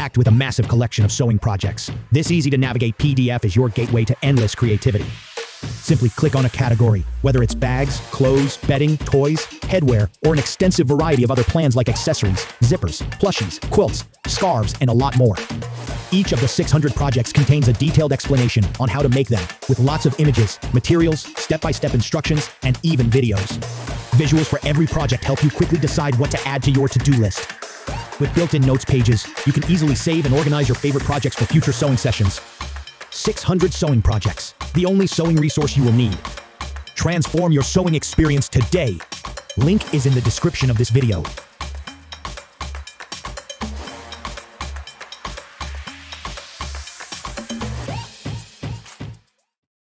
packed with a massive collection of sewing projects. This easy-to-navigate PDF is your gateway to endless creativity. Simply click on a category, whether it's bags, clothes, bedding, toys, headwear, or an extensive variety of other plans like accessories, zippers, plushies, quilts, scarves, and a lot more. Each of the 600 projects contains a detailed explanation on how to make them, with lots of images, materials, step-by-step instructions, and even videos. Visuals for every project help you quickly decide what to add to your to-do list. With built-in notes pages, you can easily save and organize your favorite projects for future sewing sessions. 600 sewing projects, the only sewing resource you will need. Transform your sewing experience today. Link is in the description of this video.